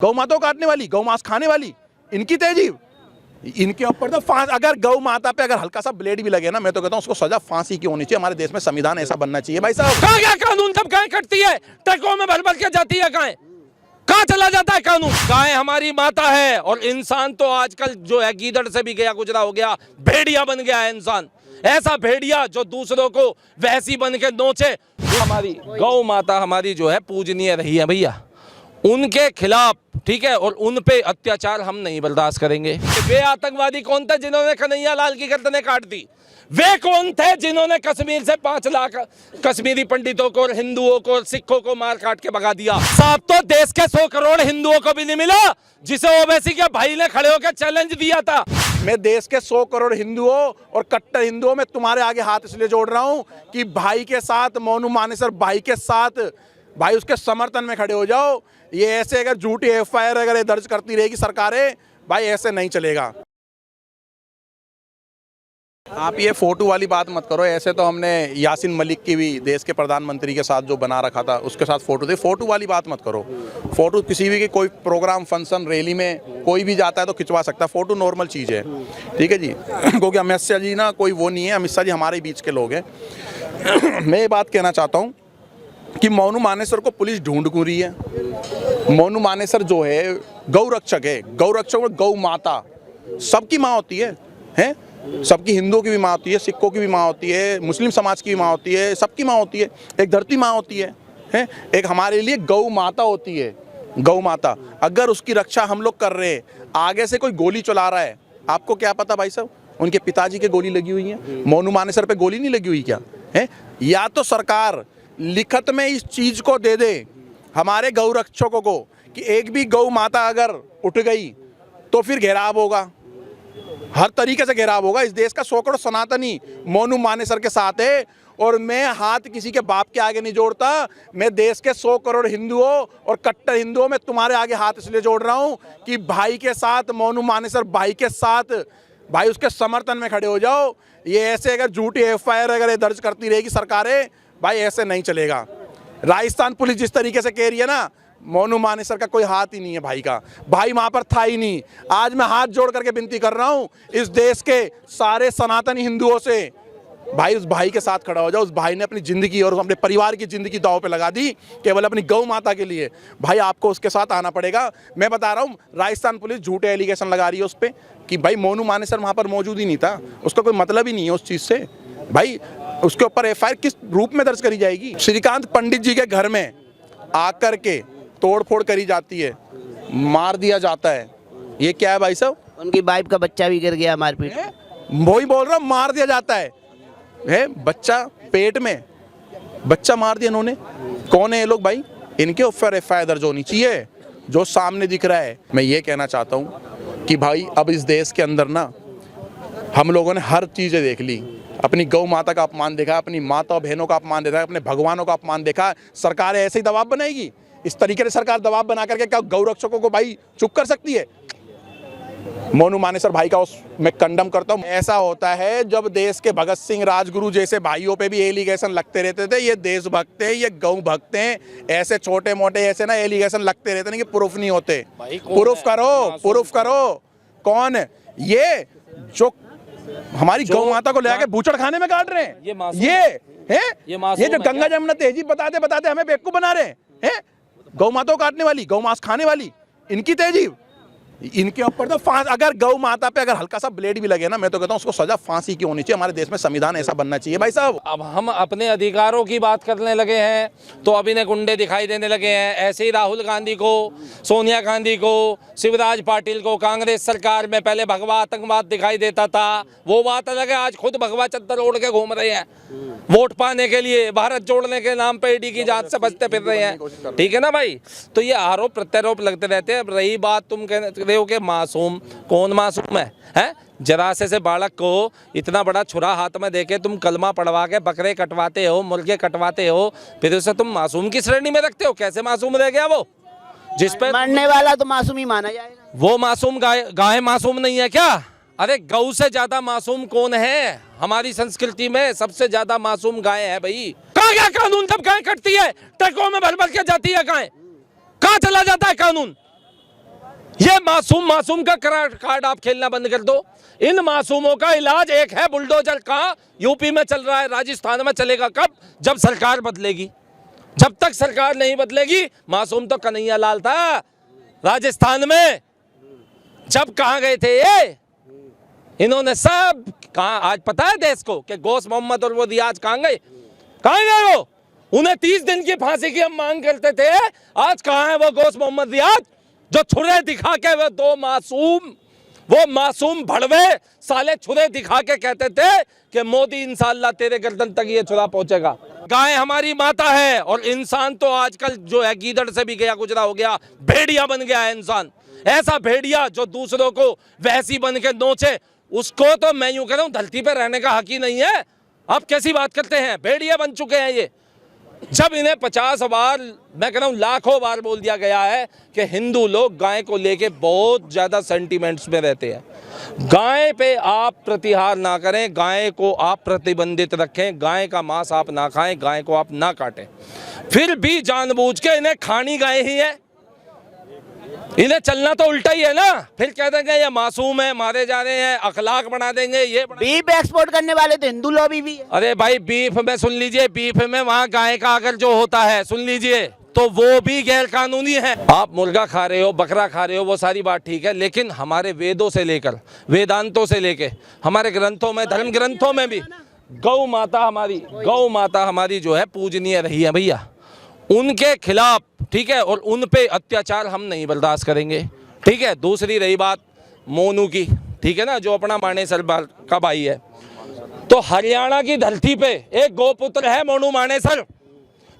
गौ माता को काटने वाली, गौ मांस खाने वाली, इनकी तहजीब, इनके ऊपर तो फांस। अगर गौ माता पे अगर हल्का सा ब्लेड भी लगे ना, मैं तो कहता हूँ उसको सजा फांसी की होनी चाहिए। हमारे देश में संविधान ऐसा बनना चाहिए भाई साहब। कहाँ गया कानून? जब गाय कटती है ट्रकों में भर भर के जाती है गाय, कहाँ चला जाता है कानून? गाय हमारी माता है और इंसान तो आजकल जो है गीदड़ से भी गया गुजरा हो गया, भेड़िया बन गया है इंसान। ऐसा भेड़िया जो दूसरों को वैसी बन के नोचे। हमारी गौ माता हमारी जो है पूजनीय रही है भैया, उनके खिलाफ ठीक है, और उन पे अत्याचार हम नहीं बर्दाश्त करेंगे। वे आतंकवादी कौन थे जिन्होंने कन्हैया लाल की गर्दनें काट दी? वे कौन थे जिन्होंने कश्मीर से 5 लाख कश्मीरी पंडितों को, हिंदुओं को, सिखों को मार काट के भगा दिया? साहब तो देश के 100 करोड़ हिंदुओं को भी नहीं मिला जिसे ओवैसी के भाई ने खड़े होकर चैलेंज दिया था। मैं देश के 100 करोड़ हिंदुओं और कट्टर हिंदुओं में तुम्हारे आगे हाथ इसलिए जोड़ रहा हूं कि भाई के साथ, मोनू मानेसर भाई के साथ, भाई उसके समर्थन में खड़े हो जाओ। ये ऐसे अगर झूठी एफआईआर अगर ये दर्ज करती रहेगी सरकारें, भाई ऐसे नहीं चलेगा। आप ये फोटो वाली बात मत करो। ऐसे तो हमने यासीन मलिक की भी देश के प्रधानमंत्री के साथ जो बना रखा था उसके साथ फोटो दे। फोटो वाली बात मत करो। फोटो किसी भी की कोई प्रोग्राम, फंक्शन, रैली में कोई भी जाता है तो खिंचवा सकता है। फोटो नॉर्मल चीज़ है, ठीक है जी। क्योंकि अमित शाह जी ना कोई वो नहीं है, अमित शाह जी हमारे बीच के लोग हैं। मैं ये बात कहना चाहता हूँ कि मोनू मानेसर को पुलिस ढूंढ क्यों रही है? मोनू मानेसर जो है गौ रक्षक है। गौ रक्षक और गौ माता सबकी माँ होती है, हैं? सबकी, हिंदुओं की भी माँ होती है, सिखों की भी माँ होती है, मुस्लिम समाज की भी माँ होती है, सबकी माँ होती है। एक धरती माँ होती है, हैं? एक हमारे लिए गौ माता होती है। गौ माता अगर उसकी रक्षा हम लोग कर रहे हैं, आगे से कोई गोली चला रहा है, आपको क्या पता भाई साहब? उनके पिताजी के गोली लगी हुई है, मोनू मानेसर पे गोली नहीं लगी हुई क्या है? या तो सरकार लिखत में इस चीज को दे दे हमारे गौ रक्षकों को कि एक भी गौ माता अगर उठ गई तो फिर घेराव होगा, हर तरीके से घेराव होगा। इस देश का 100 करोड़ सनातनी मोनू मानेसर के साथ है और मैं हाथ किसी के बाप के आगे नहीं जोड़ता। मैं देश के 100 करोड़ हिंदुओं और कट्टर हिंदुओं में तुम्हारे आगे हाथ इसलिए जोड़ रहा हूं कि भाई के साथ, मोनू मानेसर भाई के साथ, भाई उसके समर्थन में खड़े हो जाओ। ये ऐसे अगर झूठी एफआईआर अगर दर्ज करती रहेगी सरकारें, भाई ऐसे नहीं चलेगा। राजस्थान पुलिस जिस तरीके से कह रही है ना, मोनू मानेसर का कोई हाथ ही नहीं है भाई का, भाई वहां पर था ही नहीं। आज मैं हाथ जोड़ करके विनती कर रहा हूं इस देश के सारे सनातनी हिंदुओं से, भाई उस भाई के साथ खड़ा हो जाओ। उस भाई ने अपनी जिंदगी और अपने परिवार की जिंदगी दांव पे लगा दी केवल अपनी गौ माता के लिए। भाई आपको उसके साथ आना पड़ेगा। मैं बता रहा हूँ, राजस्थान पुलिस झूठे एलिगेशन लगा रही है उस पर कि भाई मोनू मानेसर वहां पर मौजूद ही नहीं था, उसका कोई मतलब ही नहीं है उस चीज से। भाई उसके ऊपर एफआईआर किस रूप में दर्ज करी जाएगी? श्रीकांत पंडित जी के घर में आकर के तोड़फोड़ करी जाती है, मार दिया जाता है, ये क्या है भाई साहब? उनकी वाइफ का बच्चा भी गिर गया मारपीट। वही बोल रहा हूं, मार दिया जाता है बच्चा पेट में, बच्चा मार दिया इन्होंने। कौन है ये लोग भाई? इनके ऊपर एफआईआर दर्ज होनी चाहिए जो सामने दिख रहा है। मैं ये कहना चाहता हूं कि भाई अब इस देश के अंदर ना हम लोगों ने हर चीजें देख ली। अपनी गौ माता का अपमान देखा, अपनी माता और बहनों का अपमान देखा, अपने भगवानों का अपमान देखा। सरकार ऐसे ही दबाव बनाएगी? इस तरीके से सरकार दबाव बना करके क्या गौ रक्षकों को भाई चुप कर सकती है? मोनू मानेसर भाई का मैं कंडम करता हूं। ऐसा होता है जब देश के भगत सिंह, राजगुरु जैसे भाइयों पे भी एलिगेशन लगते रहते थे, ये देशभक्त हैं, ये गौ भक्त हैं, ऐसे छोटे मोटे ऐसे ना एलिगेशन लगते रहते नहीं कि प्रूफ नहीं होते। प्रूफ करो, प्रूफ करो। कौन ये जो हमारी गौ माता को लेकर बूचड़ खाने में काट रहे हैं? ये जो गंगा जमुना तहजीब बताते बताते हमें बेवकूफ बना रहे हैं। गौ माता को काटने वाली, गौ मांस खाने वाली, इनकी तहजीब, इनके ऊपर तो फांस। अगर गौ माता पे अगर हल्का सा ब्लेड भी लगे ना, मैं तो कहता हूँ उसको सजा फांसी की होनी चाहिए। हमारे देश में संविधान ऐसा बनना चाहिए भाई साहब। अब हम अपने अधिकारों की बात करने लगे हैं तो अभी ने गुंडे दिखाई देने लगे हैं। ऐसे ही राहुल गांधी को, सोनिया गांधी को, शिवराज पाटिल को कांग्रेस सरकार में पहले भगवा आतंकवाद दिखाई देता था, वो बात अलग है। आज खुद भगवा चद्दर ओढ़ के घूम रहे हैं वोट पाने के लिए, भारत जोड़ने के नाम पे ईडी की जांच से बचते फिर रहे हैं, ठीक है ना भाई? तो ये आरोप प्रत्यारोप लगते रहते हैं। अब रही बात तुम कह रहे हो कि मासूम, कौन मासूम है? जरा से बालक को इतना बड़ा छुरा हाथ में देके तुम कलमा पढ़वा के बकरे कटवाते हो, मुर्गे कटवाते हो, फिर उसे तुम मासूम की श्रेणी में रखते हो? कैसे मासूम रह गया वो? जिस पे मरने वाला तो मासूम ही माना जाएगा। वो मासूम गाय मासूम नहीं है क्या? अरे गौ से ज्यादा मासूम कौन है? हमारी संस्कृति में सबसे ज्यादा मासूम गाय है भाई। कहाँ गया कानून? जब गाय कटती है ट्रकों में भर भर के जाती है गाय, कहाँ चला जाता है कानून? ये मासूम का कार्ड आप खेलना बंद कर दो। इन मासूमों का इलाज एक है, बुलडोजर कहाँ यूपी में चल रहा है, राजस्थान में चलेगा कब? जब सरकार बदलेगी। जब तक सरकार नहीं बदलेगी, मासूम तो कन्हैया लाल था राजस्थान में। जब कहाँ गए थे ये? इन्होंने सब कहा, आज पता है देश को कि गौस मोहम्मद और वो रियाज कहाँ गए? कहाँ गए वो? उन्हें 30 दिन की फांसी की हम मांग करते थे, आज कहाँ है वो गौस मोहम्मद रियाज जो छुरे दिखा के वो मासूम भड़वे साले छुरे दिखा के कहते थे कि मोदी इंशाअल्लाह तेरे गर्दन तक ये छुरा पहुंचेगा। गाय हमारी माता है और इंसान तो आजकल जो है गीदड़ से भी गया गुजरा हो गया, भेड़िया बन गया है इंसान। ऐसा भेड़िया जो दूसरों को वैसी बन के नोचे, उसको तो मैं यूं कह रहा हूं धरती पे रहने का हक ही नहीं है। आप कैसी बात करते हैं? भेड़िया बन चुके हैं ये। जब इन्हें 50 बार, मैं कह रहा हूं लाखों बार बोल दिया गया है कि हिंदू लोग गाय को लेके बहुत ज्यादा सेंटीमेंट्स में रहते हैं। गाय पे आप प्रतिहार ना करें, गाय को आप प्रतिबंधित रखें, गाय का मांस आप ना खाएं, गाय को आप ना काटें। फिर भी जानबूझ के इन्हें खानी गाय ही है, इन्हें चलना तो उल्टा ही है ना। फिर कह देंगे ये मासूम है, मारे जा रहे हैं, अखलाक बना देंगे। ये बीफ एक्सपोर्ट करने वाले तो हिंदू लॉबी भी है। अरे भाई बीफ में सुन लीजिए, बीफ में वहाँ गाय का अगर जो होता है सुन लीजिए तो वो भी गैर कानूनी है। आप मुर्गा खा रहे हो, बकरा खा रहे हो, वो सारी बात ठीक है, लेकिन हमारे वेदों से लेकर, वेदांतों से लेकर हमारे ग्रंथों में, धर्म ग्रंथों में भी गौ माता हमारी जो है पूजनीय रही है भैया। उनके खिलाफ, ठीक है, और उन पे अत्याचार हम नहीं बर्दाश्त करेंगे, ठीक है। दूसरी रही बात मोनू की, ठीक है ना, जो अपना मानेसर का भाई है, तो हरियाणा की धरती पे एक गोपुत्र है मोनू मानेसर,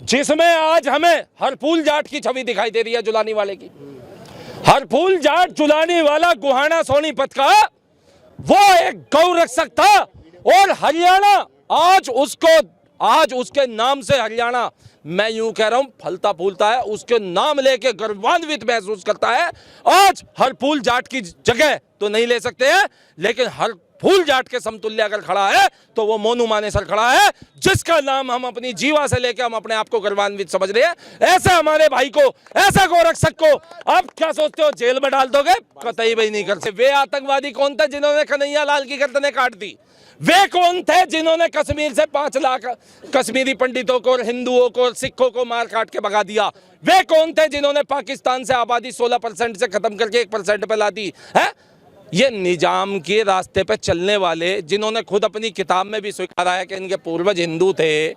जिसमें आज हमें हरफूल जाट की छवि दिखाई दे रही है, जुलानी वाले की। हरफूल जाट जुलानी वाला गुहाना सोनीपत का वो एक गौ रक्षक था, और हरियाणा आज उसके नाम से हरियाणा, मैं यूं कह रहा हूं, फलता फूलता है, उसके नाम लेके गर्वान्वित महसूस करता है। आज हर फूल जाट की जगह तो नहीं ले सकते हैं, लेकिन हर फूल जाट के समतुल्य अगर खड़ा है तो वो मोनू मानेसर खड़ा है, जिसका नाम हम अपनी जीवा से लेकर हम अपने आप को गर्वान्वित समझ रहे हैं। ऐसे हमारे भाई को, ऐसा गोरक्षक को आप क्या सोचते हो जेल में डाल दोगे? कतई भी नहीं कर सकते। वे आतंकवादी कौन थे जिन्होंने कन्हैया लाल की गर्दनें काट दी? वे कौन थे जिन्होंने कश्मीर से 5 लाख कश्मीरी पंडितों को, हिंदुओं को, सिखों को मार काट के भगा दिया? वे कौन थे जिन्होंने पाकिस्तान से आबादी 16% से खत्म करके 1% पे ला दी है? ये निजाम के रास्ते पे चलने वाले, जिन्होंने खुद अपनी किताब में भी स्वीकारा है कि इनके पूर्वज हिंदू थे।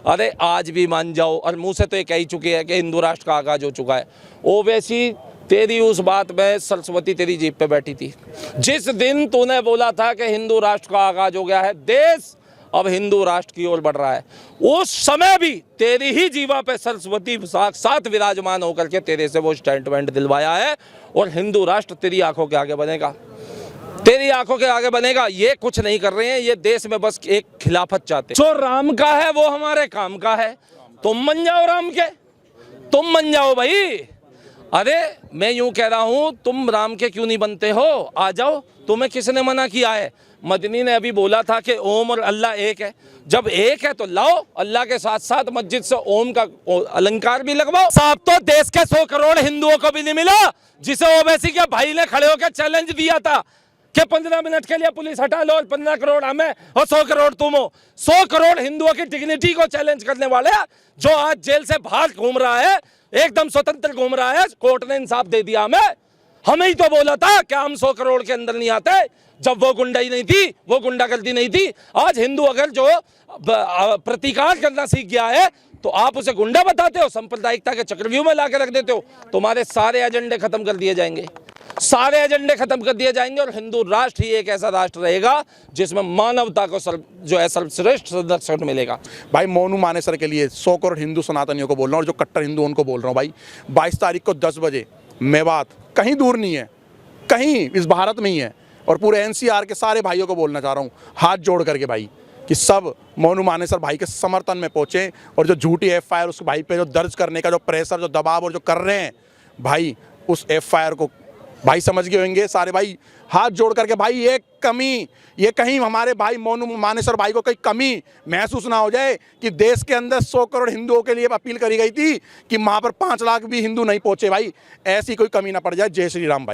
अरे आज भी मान जाओ, और मुंह से तो ये कह ही चुके हैं कि हिंदू राष्ट्र का आगाज हो चुका है। ओवैसी तेरी उस बात में सरस्वती तेरी जीप पे बैठी थी जिस दिन तूने बोला था कि हिंदू राष्ट्र का आगाज हो गया है, देश अब हिंदू राष्ट्र की ओर बढ़ रहा है। उस समय भी तेरी ही जीवा पे सरस्वती साथ विराजमान होकर के तेरे से वो स्टेटमेंट दिलवाया है, और हिंदू राष्ट्र तेरी आंखों के आगे बनेगा, तेरी आंखों के आगे बनेगा। ये कुछ नहीं कर रहे हैं, ये देश में बस एक खिलाफत चाहते हैं। जो राम का है वो हमारे काम का है, तुम बन जाओ राम के, तुम बन जाओ भाई। अरे मैं यूं कह रहा हूं, तुम राम के क्यों नहीं बनते हो? आ जाओ, तुम्हें किसने मना किया है? मदनी ने अभी बोला था कि ओम और अल्लाह एक है। जब एक है तो लाओ, अल्लाह के साथ साथ मस्जिद से ओम का अलंकार भी लगवाओ। साहब तो देश के 100 करोड़ हिंदुओं को भी नहीं मिला, जिसे ओवैसी के भाई ने खड़े होकर चैलेंज दिया था कि 15 मिनट के लिए पुलिस हटा लो और 15 करोड़ हमें और 100 करोड़ तुम हो। 100 करोड़ हिंदुओं की डिग्निटी को चैलेंज करने वाले, जो आज जेल से बाहर घूम रहा है, एकदम स्वतंत्र घूम रहा है, कोर्ट ने इंसाफ दे दिया हमें ही तो बोला था कि हम 100 करोड़ के अंदर नहीं आते, जब वो गुंडाई नहीं थी, वो गुंडागर्दी नहीं थी। आज हिंदू अगर जो प्रतिकार करना सीख गया है तो आप उसे गुंडा बताते हो, सांप्रदायिकता के चक्रव्यूह में ला के रख देते हो। तुम्हारे सारे एजेंडे खत्म कर दिए जाएंगे, सारे एजेंडे खत्म कर दिए जाएंगे, और हिंदू राष्ट्र ही एक ऐसा राष्ट्र रहेगा जिसमें मानवता को जो है सर्वश्रेष्ठ संरक्षण मिलेगा। भाई मोनू मानेसर के लिए 100 करोड़ हिंदू सनातनियों को बोल रहा हूँ, और जो कट्टर हिंदू उनको बोल रहा हूँ भाई, 22 तारीख को 10 बजे मेवात, कहीं दूर नहीं है, कहीं इस भारत में ही है, और पूरे NCR के सारे भाइयों को बोलना चाह रहा हूँ हाथ जोड़ करके भाई, कि सब मोनू मानेसर भाई के समर्थन में पहुँचे, और जो झूठी FIR उस भाई पे जो दर्ज करने का जो प्रेशर, जो दबाव और जो कर रहे हैं भाई, उस FIR को भाई समझ गए होंगे सारे भाई, हाथ जोड़ करके भाई एक कमी, ये कहीं हमारे भाई मोनू मानेसर भाई को कहीं कमी महसूस ना हो जाए कि देश के अंदर 100 करोड़ हिंदुओं के लिए अपील करी गई थी कि वहाँ पर 5 लाख भी हिंदू नहीं पहुँचे भाई, ऐसी कोई कमी ना पड़ जाए। जय श्री राम भाई।